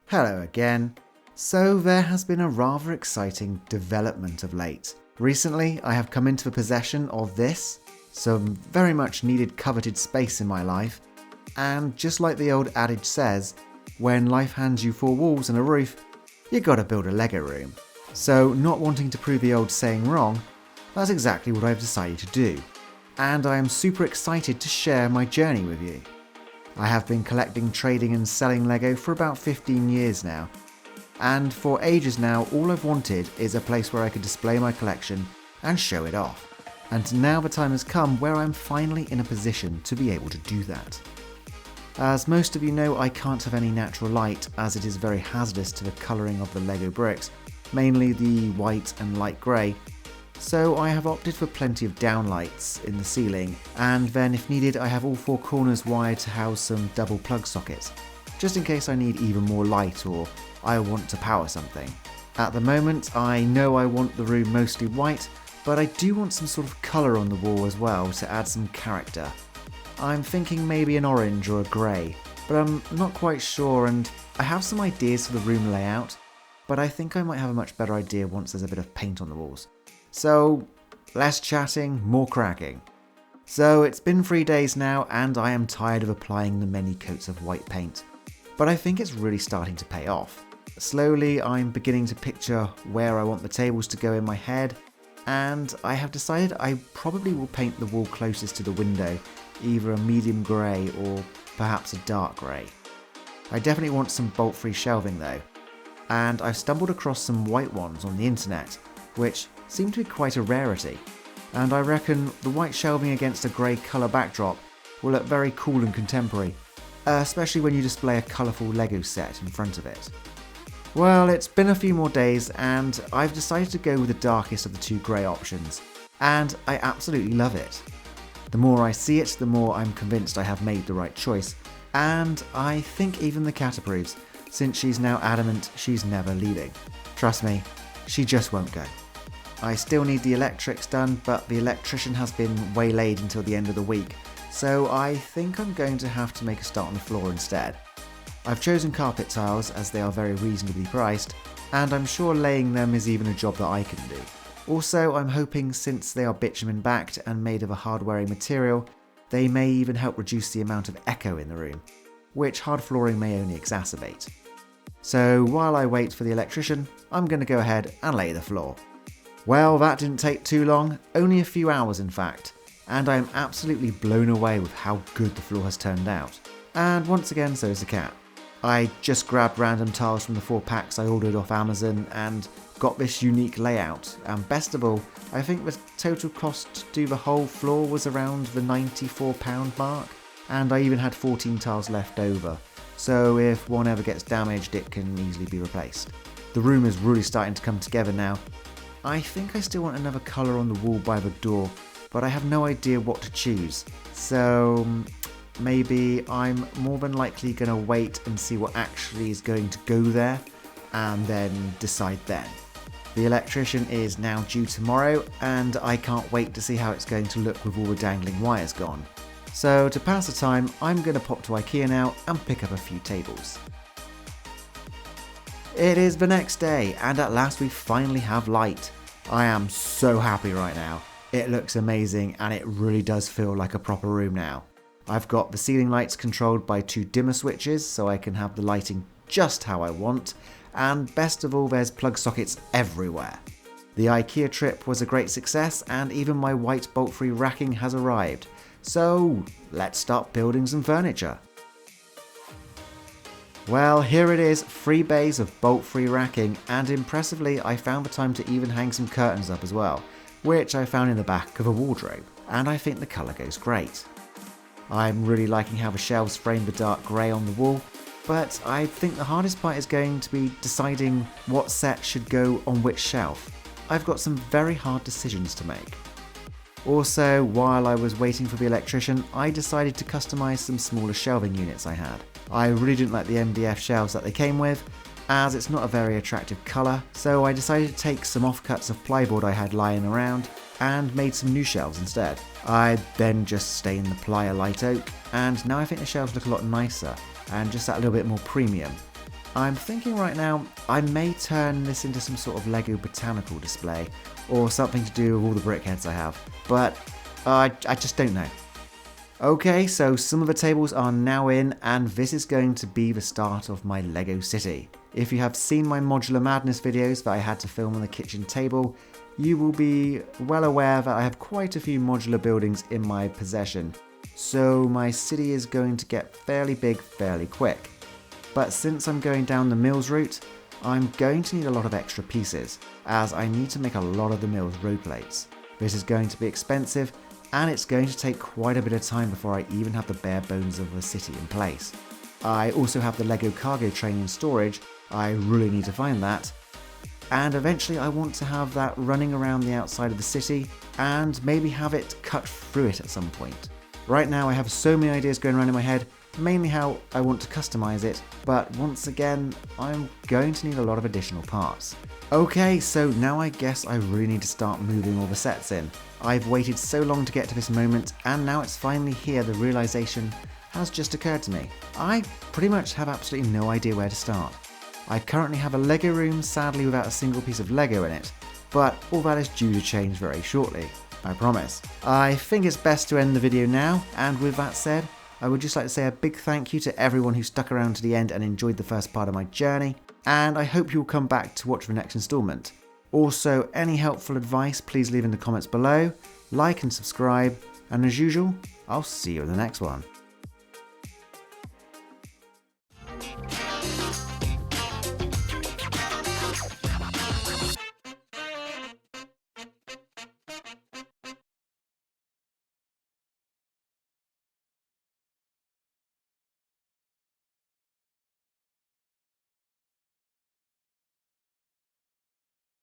Hello again. So there has been a rather exciting development of late. Recently, I have come into the possession of this, some very much needed coveted space in my life, and just like the old adage says, when life hands you 4 walls and a roof, you gotta build a Lego room. So not wanting to prove the old saying wrong, that's exactly what I've decided to do, and I am super excited to share my journey with you. I have been collecting, trading and selling Lego for about 15 years now, and for ages now all I've wanted is a place where I could display my collection and show it off. And now the time has come where I'm finally in a position to be able to do that. As most of you know, I can't have any natural light as it is very hazardous to the colouring of the Lego bricks, mainly the white and light grey. So I have opted for plenty of downlights in the ceiling, and then if needed I have all 4 corners wired to house some double plug sockets, just in case I need even more light or I want to power something. At the moment I know I want the room mostly white, but I do want some sort of colour on the wall as well to add some character. I'm thinking maybe an orange or a grey, but I'm not quite sure, and I have some ideas for the room layout, but I think I might have a much better idea once there's a bit of paint on the walls. So, less chatting, more cracking. So it's been 3 days now and I am tired of applying the many coats of white paint, but I think it's really starting to pay off. Slowly I'm beginning to picture where I want the tables to go in my head, and I have decided I probably will paint the wall closest to the window, either a medium grey or perhaps a dark grey. I definitely want some bolt-free shelving though, and I've stumbled across some white ones on the internet, which seem to be quite a rarity, and I reckon the white shelving against a grey colour backdrop will look very cool and contemporary, especially when you display a colourful Lego set in front of it. Well, it's been a few more days and I've decided to go with the darkest of the 2 grey options, and I absolutely love it. The more I see it, the more I'm convinced I have made the right choice, and I think even the cat approves, since she's now adamant she's never leaving. Trust me, she just won't go. I still need the electrics done, but the electrician has been waylaid until the end of the week, so I think I'm going to have to make a start on the floor instead. I've chosen carpet tiles as they are very reasonably priced, and I'm sure laying them is even a job that I can do. Also, I'm hoping since they are bitumen backed and made of a hard wearing material, they may even help reduce the amount of echo in the room, which hard flooring may only exacerbate. So while I wait for the electrician, I'm going to go ahead and lay the floor. Well, that didn't take too long, only a few hours in fact, and I am absolutely blown away with how good the floor has turned out. And once again, so is the cat. I just grabbed random tiles from the 4 packs I ordered off Amazon and got this unique layout, and best of all, I think the total cost to do the whole floor was around the £94 mark, and I even had 14 tiles left over, so if one ever gets damaged it can easily be replaced. The room is really starting to come together now. I think I still want another colour on the wall by the door, but I have no idea what to choose, so maybe I'm more than likely going to wait and see what actually is going to go there, and then decide then. The electrician is now due tomorrow, and I can't wait to see how it's going to look with all the dangling wires gone. So to pass the time, I'm going to pop to IKEA now and pick up a few tables. It is the next day, and at last we finally have light. I am so happy right now. It looks amazing and it really does feel like a proper room now. I've got the ceiling lights controlled by 2 dimmer switches so I can have the lighting just how I want, and best of all there's plug sockets everywhere. The IKEA trip was a great success and even my white bolt-free racking has arrived. So let's start building some furniture. Well, here it is, 3 bays of bolt-free racking, and impressively I found the time to even hang some curtains up as well, which I found in the back of a wardrobe, and I think the colour goes great. I'm really liking how the shelves frame the dark grey on the wall, but I think the hardest part is going to be deciding what set should go on which shelf. I've got some very hard decisions to make. Also, while I was waiting for the electrician, I decided to customise some smaller shelving units I had. I really didn't like the MDF shelves that they came with, as it's not a very attractive colour, so I decided to take some offcuts of plyboard I had lying around and made some new shelves instead. I then just stay in the plier light oak, and now I think the shelves look a lot nicer and just that little bit more premium. I'm thinking right now I may turn this into some sort of Lego botanical display or something to do with all the brickheads I have, but I just don't know. Okay, so some of the tables are now in, and this is going to be the start of my Lego city. If you have seen my Modular Madness videos that I had to film on the kitchen table, you will be well aware that I have quite a few modular buildings in my possession, so my city is going to get fairly big fairly quick. But since I'm going down the mills route, I'm going to need a lot of extra pieces, as I need to make a lot of the mills row plates. This is going to be expensive, and it's going to take quite a bit of time before I even have the bare bones of the city in place. I also have the Lego cargo train in storage, I really need to find that, and eventually I want to have that running around the outside of the city, and maybe have it cut through it at some point. Right now I have so many ideas going around in my head, mainly how I want to customize it, but once again, I'm going to need a lot of additional parts. Okay, so now I guess I really need to start moving all the sets in. I've waited so long to get to this moment, and now it's finally here. The realization has just occurred to me. I pretty much have absolutely no idea where to start. I currently have a Lego room, sadly without a single piece of Lego in it, but all that is due to change very shortly, I promise. I think it's best to end the video now, and with that said, I would just like to say a big thank you to everyone who stuck around to the end and enjoyed the first part of my journey, and I hope you'll come back to watch the next installment. Also, any helpful advice, please leave in the comments below, like and subscribe, and as usual, I'll see you in the next one.